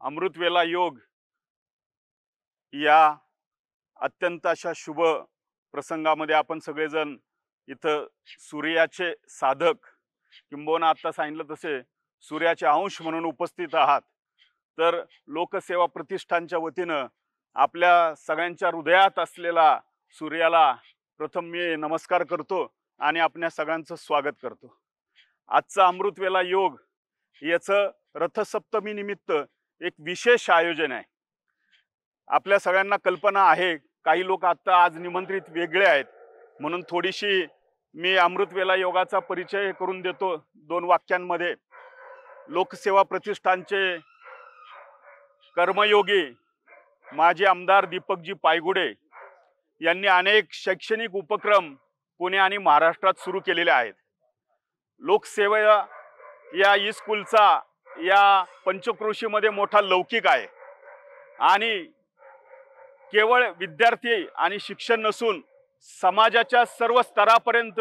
अमृतवेला योग या अत्यंत अशा शुभ प्रसंगामध्ये आपण सगळेजण इथं सूर्याचे साधक किंबहुना आता सांगितलं तसे सूर्याचे अंश म्हणून उपस्थित आहात। तर लोकसेवा प्रतिष्ठानच्या वतीनं आपल्या सगळ्यांच्या हृदयात असलेला सूर्याला प्रथम मी नमस्कार करतो आणि आपल्या सगळ्यांचं स्वागत करतो। आजचा अमृतवेला योग याचं रथसप्तमी निमित्त एक विशेष आयोजन आहे। आपल्या सगळ्यांना कल्पना आहे, काही लोक आता आज निमंत्रित वेगळे आहेत, म्हणून थोडीशी मी अमृतवेला योगाचा परिचय करून देतो दोन वाक्यांमध्ये। लोकसेवा प्रतिष्ठानचे कर्मयोगी माजी आमदार दीपकजी पायगुडे यांनी अनेक शैक्षणिक उपक्रम पुणे आणि महाराष्ट्रात सुरू केलेले आहेत। लोकसेवा या स्कूलचा या पंचक्रोशीमध्ये मोठा लौकिक आहे आणि केवळ विद्यार्थी आणि शिक्षण नसून समाजाच्या सर्व स्तरापर्यंत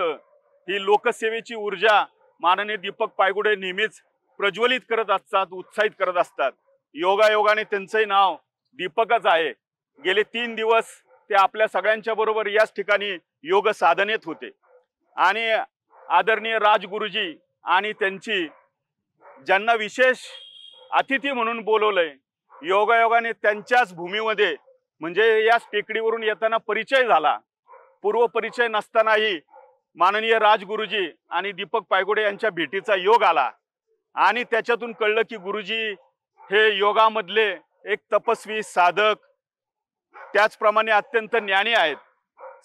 ही लोकसेवेची ऊर्जा माननीय दीपक पायगुडे नेहमीच प्रज्वलित करत असतात, उत्साहित करत असतात। योगायोगाने त्यांचंही नाव दीपकच आहे। गेले 3 दिवस ते आपल्या सगळ्यांच्या बरोबर याच ठिकाणी योग साधनेत होते आणि आदरणीय राजगुरुजी आणि त्यांची ज्यांना विशेष अतिथी म्हणून बोलवलंय, योगायोगाने त्यांच्याच भूमीमध्ये म्हणजे या टेकडीवरून येताना परिचय झाला। पूर्व परिचय नसतानाही माननीय राजगुरुजी आणि दीपक पायगुडे यांच्या भेटीचा योग आला आणि त्याच्यातून कळलं की गुरुजी हे योगामधले एक तपस्वी साधक, त्याचप्रमाणे अत्यंत ज्ञानी आहेत।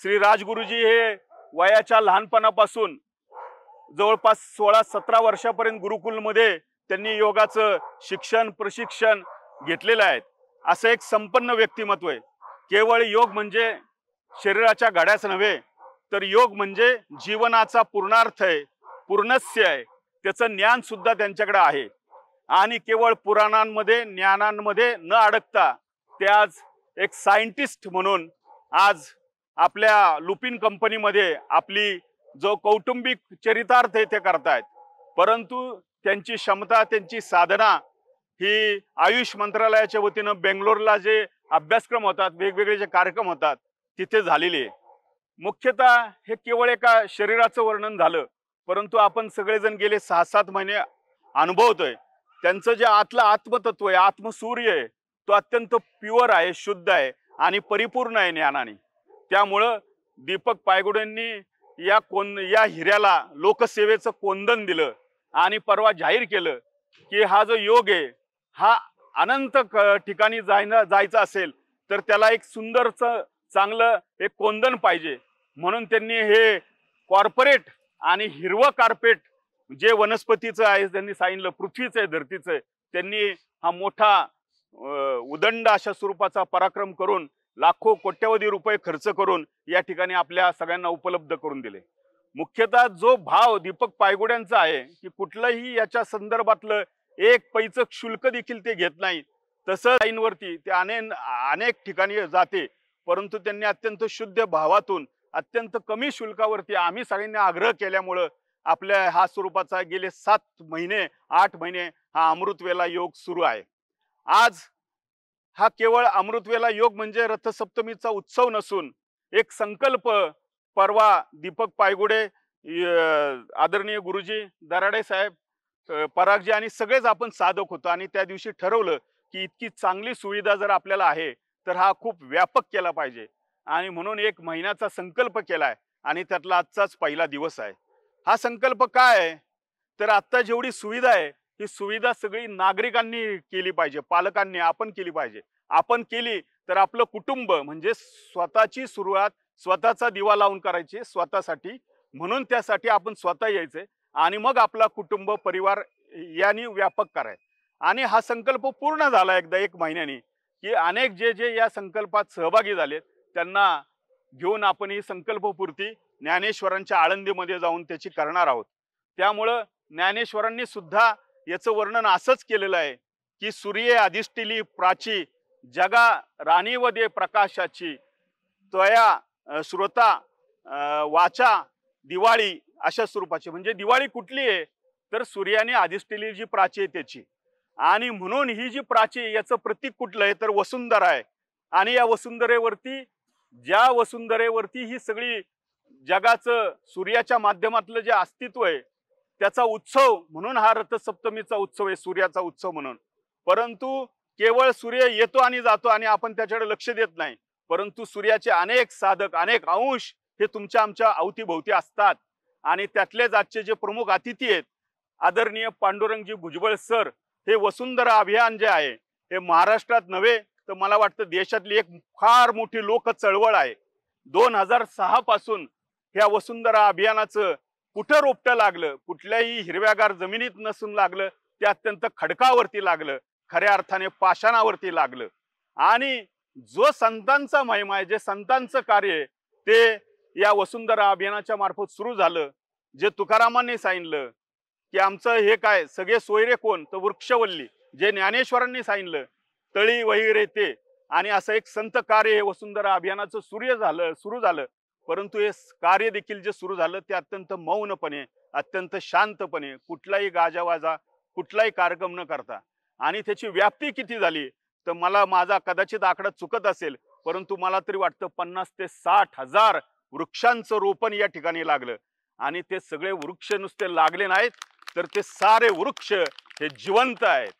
श्री राजगुरुजी हे वयाच्या लहानपणापासून जवळपास 16-17 वर्षापर्यंत गुरुकुलमध्ये त्यांनी योगाचं शिक्षण प्रशिक्षण घेतलेलं आहे। असं एक संपन्न व्यक्तिमत्व आहे। केवळ योग म्हणजे शरीराच्या घड्याच नव्हे, तर योग म्हणजे जीवनाचा पूर्णार्थ आहे, पूर्णस्य आहे। त्याचं ज्ञान सुद्धा त्यांच्याकडे आहे आणि केवळ पुराणांमध्ये ज्ञानांमध्ये न अडकता ते आज एक सायंटिस्ट म्हणून आज आपल्या लुपिन कंपनीमध्ये आपली जो कौटुंबिक चरितार्थ आहे ते करतायत। परंतु त्यांची क्षमता, त्यांची साधना ही आयुष मंत्रालयाच्या वतीनं बेंगलोरला जे अभ्यासक्रम होतात, वेगवेगळे जे कार्यक्रम होतात तिथे झालेली आहे। मुख्यतः हे केवळ एका शरीराचं वर्णन झालं, परंतु आपण सगळेजण गेले 6-7 महिने अनुभवतोय त्यांचं जे आतलं आत्मतत्व आहे, आत्मसूर्य आहे, तो अत्यंत प्युअर आहे, शुद्ध आहे आणि परिपूर्ण आहे ज्ञानाने। त्यामुळं दीपक पायगुडेंनी या हिऱ्याला लोकसेवेचं कोंदण दिलं आणि परवा जाहीर केलं की हा जो योग आहे हा अनंत ठिकाणी जायचं असेल तर त्याला एक सुंदरचं चांगलं एक कोंदण पाहिजे। म्हणून त्यांनी हे कॉर्पोरेट आणि हिरवं कार्पेट जे वनस्पतीचं आहे, त्यांनी सांगितलं पृथ्वीचं आहे, धरतीचं आहे, त्यांनी हा मोठा उदंड अशा स्वरूपाचा पराक्रम करून लाखो कोट्यवधी रुपये खर्च करून या ठिकाणी आपल्या सगळ्यांना उपलब्ध करून दिले। मुख्यतः जो भाव दीपक पायगुड्यांचा आहे की कुठलंही याच्या संदर्भातलं एक पैचक शुल्क देखील ते घेत नाही। तसं लाईनवरती ते अनेक ठिकाणी जाते, परंतु त्यांनी अत्यंत शुद्ध भावातून अत्यंत कमी शुल्कावरती आम्ही सगळ्यांनी आग्रह केल्यामुळं आपल्या हा स्वरूपाचा गेले 7 महिने 8 महिने हा अमृतवेला योग सुरू आहे। आज हा केवळ अमृतवेला योग म्हणजे रथसप्तमीचा उत्सव नसून एक संकल्प। परवा दीपक पायगुडे, आदरणीय गुरुजी दराडे साहेब, परागजी आणि सगळेच आपण साधक होतो आणि त्या दिवशी ठरवलं की इतकी चांगली सुविधा जर आपल्याला आहे तर हा खूप व्यापक केला पाहिजे आणि म्हणून 1 महिन्याचा संकल्प केलाय आणि त्यातला आजचाच पहिला दिवस आहे। हा संकल्प काय आहे तर आता जेवढी सुविधा आहे ही सुविधा सगळी नागरिकांनी केली पाहिजे, पालकांनी आपण केली पाहिजे। आपण केली तर आपलं कुटुंब म्हणजे स्वतःची सुरुवात स्वतःचा दिवा लावून करायची स्वतःसाठी, म्हणून त्यासाठी आपण स्वतः यायचे आणि मग आपला कुटुंब परिवार यांनी व्यापक करायचा। आणि हा संकल्प पूर्ण झाला एकदा 1 महिन्याने की अनेक जे या संकल्पात सहभागी झाले त्यांना घेऊन आपण ही संकल्पपूर्ती ज्ञानेश्वरांच्या आळंदीमध्ये जाऊन त्याची करणार आहोत। त्यामुळं ज्ञानेश्वरांनी सुद्धा याचं वर्णन असंच केलेलं आहे की सूर्ये अधिष्ठिली प्राची जगा राणीवदे प्रकाशाची त्वया श्रोता वाचा दिवाळी अशा स्वरूपाची। म्हणजे दिवाळी कुठली आहे तर सूर्याने अधिष्ठिली जी प्राची आहे त्याची। आणि म्हणून ही जी प्राची याचं प्रतीक कुठलं आहे तर वसुंधरा आहे. आणि या वसुंधरेवरती ज्या वसुंधरेवरती ही सगळी जगाचं सूर्याच्या माध्यमातलं जे अस्तित्व आहे त्याचा उत्सव म्हणून हा रथसप्तमीचा उत्सव आहे, सूर्याचा उत्सव म्हणून. परंतु केवळ सूर्य येतो आणि जातो आणि आपण त्याच्याकडे लक्ष देत नाही, परंतु सूर्याचे अनेक साधक अनेक अंश हे तुमच्या आमच्या अवतीभोवती असतात. आणि त्यातलेच आजचे जे प्रमुख अतिथी आहेत आदरणीय पांडुरंगजी भुजबळ सर, हे वसुंधरा अभियान जे आहे हे महाराष्ट्रात नव्हे तर मला वाटतं देशातली एक फार मोठी लोक चळवळ आहे. 2006 पासून ह्या वसुंधरा अभियानाचं कुठं रोपटं लागलं, कुठल्याही हिरव्यागार जमिनीत नसून लागलं, ते अत्यंत खडकावरती लागलं, खऱ्या अर्थाने पाषाणावरती लागलं. आणि जो संतांचा महिमा आहे, जे संतांचं कार्य आहे ते या वसुंधरा अभियानाच्या मार्फत सुरू झालं. जे तुकारामांनी सांगितलं की आमचं हे काय सगळे सोयरे कोण तर वृक्षवल्ली, जे ज्ञानेश्वरांनी सांगितलं तळी वही ते, आणि असं एक संत कार्य हे वसुंधरा अभियानाचं सुरू झालं. परंतु हे कार्य देखील जे सुरू झालं ते अत्यंत मौनपणे, अत्यंत शांतपणे, कुठलाही गाजावाजा, कुठलाही कार्यक्रम न करता. आणि त्याची व्याप्ती किती झाली तर माझा कदाचित आकडा चुकत असेल, परंतु मला तरी वाटतं 50 ते 60 हजार वृक्षांचं रोपण या ठिकाणी लागलं. आणि ते सगळे वृक्ष नुसते लागले नाहीत तर ते सारे वृक्ष हे जिवंत आहेत.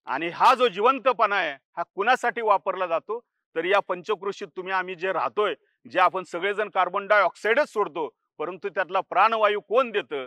आणि हा जो जिवंतपणा आहे हा कुणासाठी वापरला जातो तर या पंचक्रोशीत तुम्ही आम्ही जे राहतोय, जे आपण सगळेजण कार्बन डायऑक्साईडच सोडतो, परंतु त्यातला प्राणवायू कोण देतं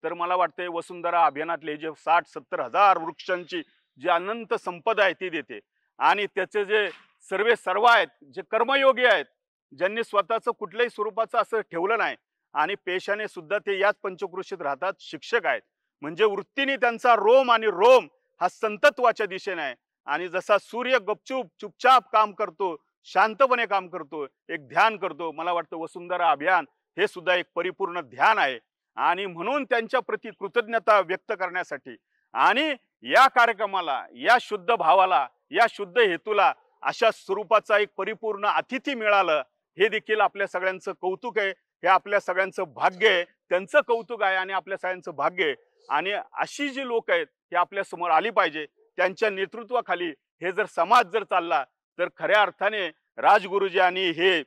तर मला वाटतंय वसुंधरा अभियानातले जे 60-70 हजार वृक्षांची जी अनंत संपदा आहे ती देते. आणि त्याचे जे सर्व आहेत, जे कर्मयोगी आहेत, ज्यांनी स्वतःचं कुठल्याही स्वरूपाचं असं ठेवलं नाही आणि पेशाने सुद्धा ते याच पंचक्रोशीत राहतात, शिक्षक आहेत, म्हणजे वृत्तीने त्यांचा रोम आणि रोम हा संतत्वाच्या दिशेने आहे. आणि जसा सूर्य गपचूप चुपचाप काम करतो, शांतपणे काम करतो, एक ध्यान करतो, मला वाटतं वसुंधरा अभियान हे सुद्धा एक परिपूर्ण ध्यान आहे. आणि म्हणून त्यांच्या प्रती कृतज्ञता व्यक्त करण्यासाठी आणि या कार्यक्रमाला, या शुद्ध भावाला, या शुद्ध हेतूला अशा स्वरूपाचा एक परिपूर्ण अतिथी मिळालं, हे देखील आपल्या सगळ्यांचं कौतुक आहे, हे आपल्या सगळ्यांचं भाग्य आहे. त्यांचं कौतुक आहे आणि आपल्या सगळ्यांचं भाग्य आहे. आणि अशी जी लोक आहेत हे आपल्या समोर आली पाहिजे. त्यांच्या नेतृत्वाखाली हे जर समाज जर चालला तर खऱ्या अर्थाने राजगुरुजी आणि हे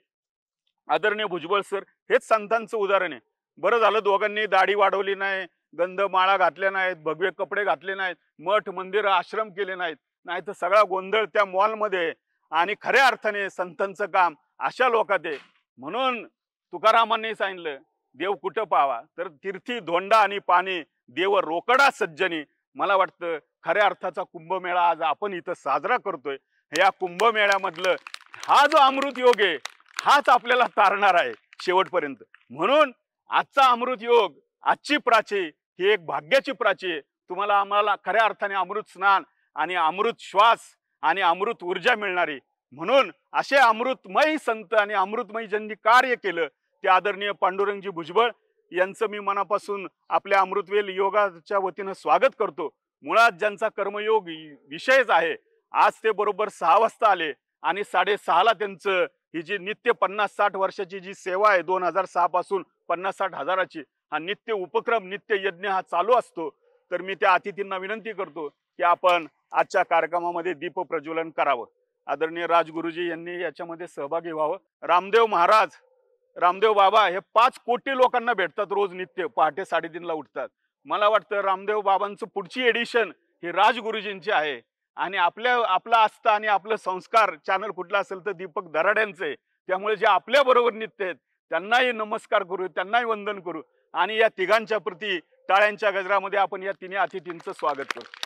आदरणीय भुजबळ सर हेच संतांचं उदाहरण आहे. बरं झालं दोघांनी दाढी वाढवली नाही, गंधमाळा घातल्या नाहीत, भगवे कपडे घातले नाहीत, मठ मंदिर आश्रम केले नाहीत, नाही तर सगळा गोंधळ त्या मॉलमध्ये. आणि खऱ्या अर्थाने संतांचं काम अशा लोकात आहे. म्हणून तुकारामांनी सांगितलं देव कुठं पाहावा तर तीर्थी धोंडा आणि पाणी, देव रोकडा सज्जनी. मला वाटतं खऱ्या अर्थाचा कुंभमेळा आज आपण इथं साजरा करतोय. या कुंभमेळ्यामधलं हा जो अमृत योग आहे हाच आपल्याला तारणार आहे शेवटपर्यंत. म्हणून आजचा अमृत योग, आजची प्राची ही एक भाग्याची प्राची आहे. तुम्हाला आम्हाला खऱ्या अर्थाने अमृत स्नान आणि अमृत श्वास आणि अमृत ऊर्जा मिळणारी. म्हणून असे अमृतमयी संत आणि अमृतमयी ज्यांनी कार्य केलं ते आदरणीय पांडुरंगजी भुजबळ यांचं मी मनापासून आपल्या अमृतवेल योगाच्या वतीनं स्वागत करतो. मुळात ज्यांचा कर्मयोग विषयच आहे, आज ते बरोबर 6 वाजता आले आणि 6:30ला त्यांचं ही जी नित्य 50-60 वर्षाची जी सेवा आहे 2006 पासून 50-60 हजाराची, हा नित्य उपक्रम, नित्य यज्ञ हा चालू असतो. तर मी त्या अतिथींना विनंती करतो की आपण आजच्या कार्यक्रमामध्ये दीप प्रज्वलन करावं. आदरणीय राजगुरुजी यांनी याच्यामध्ये सहभागी व्हावं. रामदेव महाराज, रामदेव बाबा हे 5 कोटी लोकांना भेटतात रोज, नित्य पहाटे 3:30ला उठतात. मला वाटतं रामदेव बाबांचं पुढची एडिशन ही राजगुरुजींची आहे. आणि आपला आस्था आणि आपलं संस्कार चॅनल कुठला असेल तर दीपक दराड्यांचे. त्यामुळे जे आपल्या बरोबर नित्य आहेत त्यांनाही नमस्कार करू, त्यांनाही वंदन करू आणि या तिघांच्या प्रती टाळ्यांच्या गजरामध्ये आपण या तिन्ही अतिथींचं स्वागत करू.